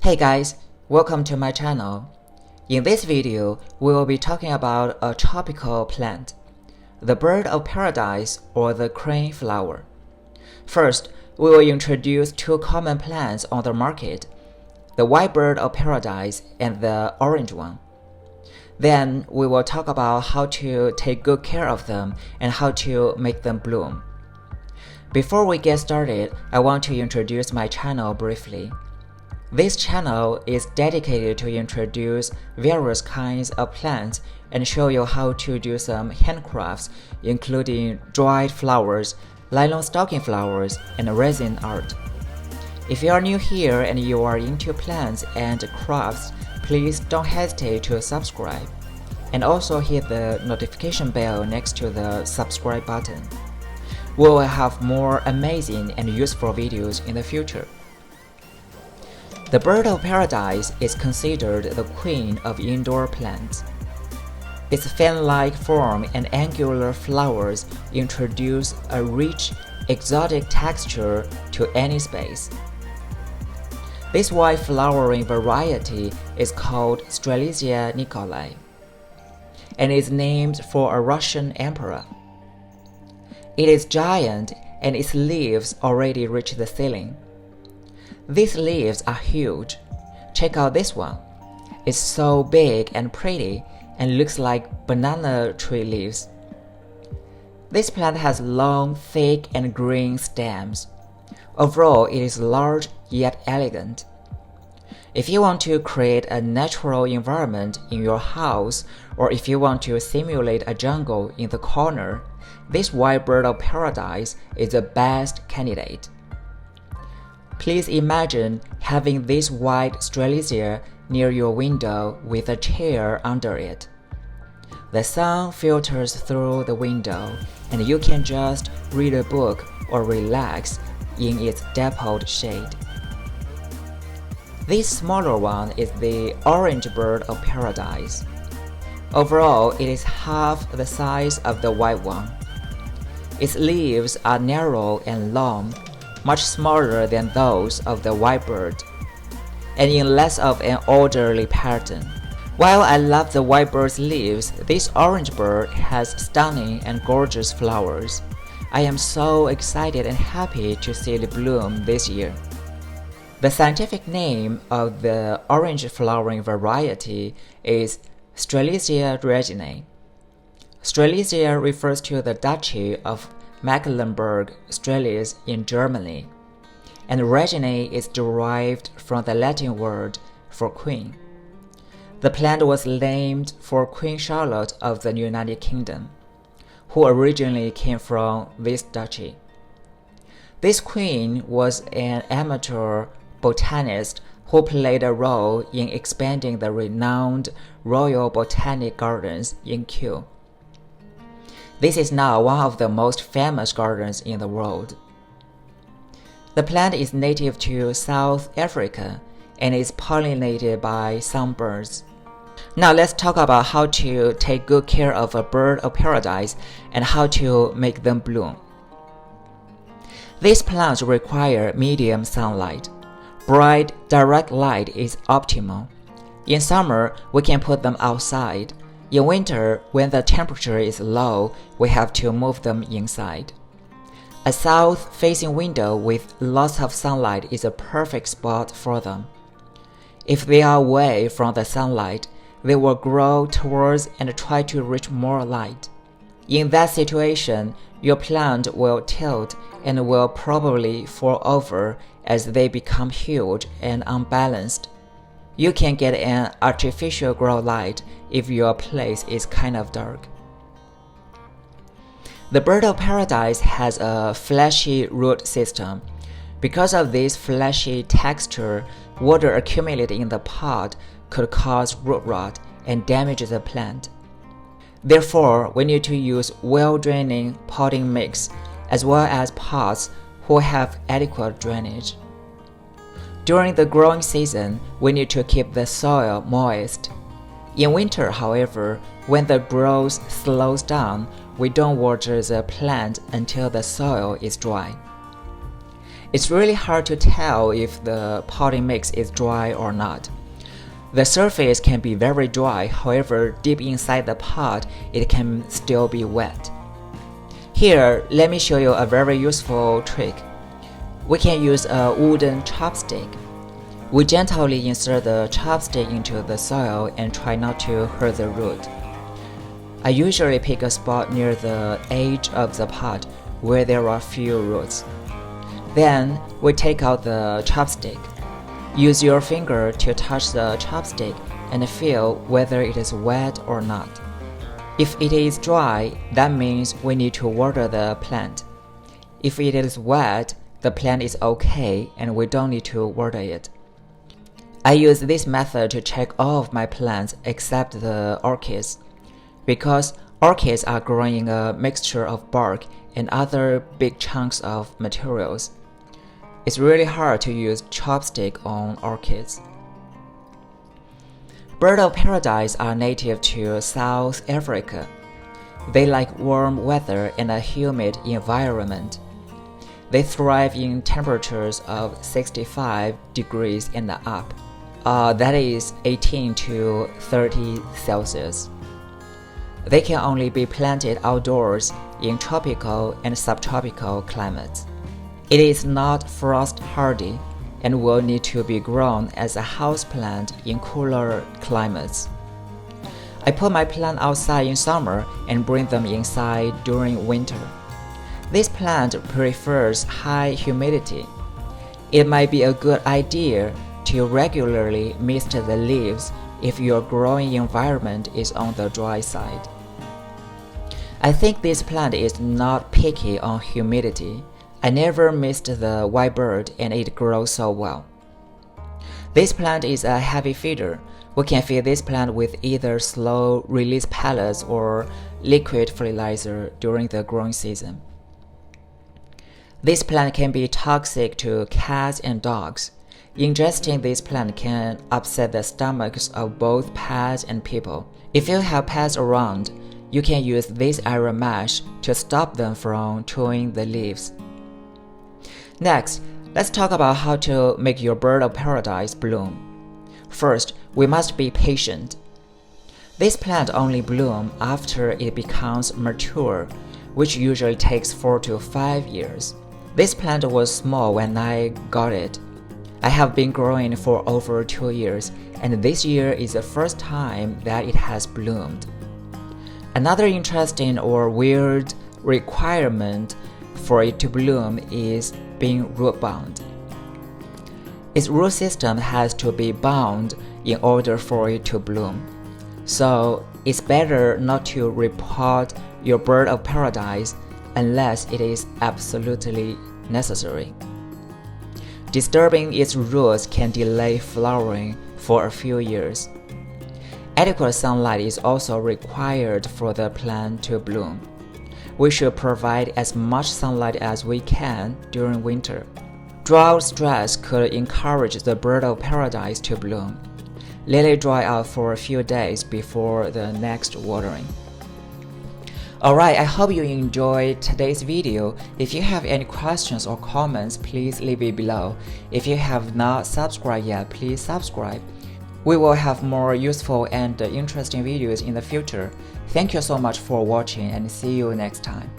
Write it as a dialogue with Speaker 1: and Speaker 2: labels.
Speaker 1: Hey guys, welcome to my channel. In this video, we will be talking about a tropical plant, the bird of paradise or the crane flower. First, we will introduce two common plants on the market, the white bird of paradise and the orange one. Then we will talk about how to take good care of them and how to make them bloom. Before we get started, I want to introduce my channel briefly. This channel is dedicated to introduce various kinds of plants and show you how to do some handcrafts, including dried flowers, nylon stocking flowers, and resin art. If you are new here and you are into plants and crafts, please don't hesitate to subscribe. And also hit the notification bell next to the subscribe button. We will have more amazing and useful videos in the future. The bird of paradise is considered the queen of indoor plants. Its fan-like form and angular flowers introduce a rich, exotic texture to any space. This white flowering variety is called Strelitzia Nikolai, and is named for a Russian emperor. It is giant and its leaves already reach the ceiling. These leaves are huge. Check out this one. It's so big and pretty and looks like banana tree leaves. This plant has long, thick, and green stems. Overall, it is large yet elegant. If you want to create a natural environment in your house, or if you want to simulate a jungle in the corner, this white bird of paradise is the best candidate. Please imagine having this white strelitzia near your window with a chair under it. The sun filters through the window, and you can just read a book or relax in its dappled shade. This smaller one is the orange bird of paradise. Overall, it is half the size of the white one. Its leaves are narrow and long, much smaller than those of the white bird, and in less of an orderly pattern. While I love the white bird's leaves, this orange bird has stunning and gorgeous flowers. I am so excited and happy to see it bloom this year. The scientific name of the orange flowering variety is Strelitzia reginae. Strelitzia refers to the Duchy of Mecklenburg-Strelitz in Germany, and reginae is derived from the Latin word for queen. The plant was named for Queen Charlotte of the United Kingdom, who originally came from this duchy. This queen was an amateur botanist who played a role in expanding the renowned Royal Botanic Gardens in Kew. This is now one of the most famous gardens in the world. The plant is native to South Africa and is pollinated by some birds. Now let's talk about how to take good care of a bird of paradise and how to make them bloom. These plants require medium sunlight. Bright, direct light is optimal. In summer, we can put them outside. In winter, when the temperature is low, we have to move them inside. A south-facing window with lots of sunlight is a perfect spot for them. If they are away from the sunlight, they will grow towards and try to reach more light. In that situation, your plant will tilt and will probably fall over as they become huge and unbalanced. You can get an artificial grow light if your place is kind of dark. The bird of paradise has a fleshy root system. Because of this fleshy texture, water accumulated in the pot could cause root rot and damage the plant. Therefore, we need to use well-draining potting mix as well as pots who have adequate drainage. During the growing season, we need to keep the soil moist. In winter, however, when the growth slows down, we don't water the plant until the soil is dry. It's really hard to tell if the potting mix is dry or not. The surface can be very dry, however, deep inside the pot, it can still be wet. Here, let me show you a very useful trick. We can use a wooden chopstick. We gently insert the chopstick into the soil and try not to hurt the root. I usually pick a spot near the edge of the pot where there are few roots. Then, we take out the chopstick. Use your finger to touch the chopstick and feel whether it is wet or not. If it is dry, that means we need to water the plant. If it is wet, the plant is okay and we don't need to water it. I use this method to check all of my plants except the orchids, because orchids are growing in a mixture of bark and other big chunks of materials. It's really hard to use chopstick on orchids. Birds of paradise are native to South Africa. They like warm weather and a humid environment. They thrive in temperatures of 65 degrees and up. That is 18 to 30 Celsius. They can only be planted outdoors in tropical and subtropical climates. It is not frost hardy and will need to be grown as a houseplant in cooler climates. I put my plant outside in summer and bring them inside during winter. This plant prefers high humidity. It might be a good idea to regularly mist the leaves if your growing environment is on the dry side. I think this plant is not picky on humidity. I never missed the white bird and it grows so well. This plant is a heavy feeder. We can feed this plant with either slow release pellets or liquid fertilizer during the growing season. This plant can be toxic to cats and dogs. Ingesting this plant can upset the stomachs of both pets and people. If you have pets around, you can use this iron mesh to stop them from chewing the leaves. Next, let's talk about how to make your bird of paradise bloom. First, we must be patient. This plant only blooms after it becomes mature, which usually takes 4 to 5 years. This plant was small when I got it. I have been growing for over 2 years, and this year is the first time that it has bloomed. Another interesting or weird requirement for it to bloom is being root bound. Its root system has to be bound in order for it to bloom. So it's better not to repot your bird of paradise unless it is absolutely necessary. Disturbing its roots can delay flowering for a few years. Adequate sunlight is also required for the plant to bloom. We should provide as much sunlight as we can during winter. Drought stress could encourage the bird of paradise to bloom. Let it dry out for a few days before the next watering. Alright, I hope you enjoyed today's video. If you have any questions or comments, please leave it below. If you have not subscribed yet, please subscribe. We will have more useful and interesting videos in the future. Thank you so much for watching and see you next time.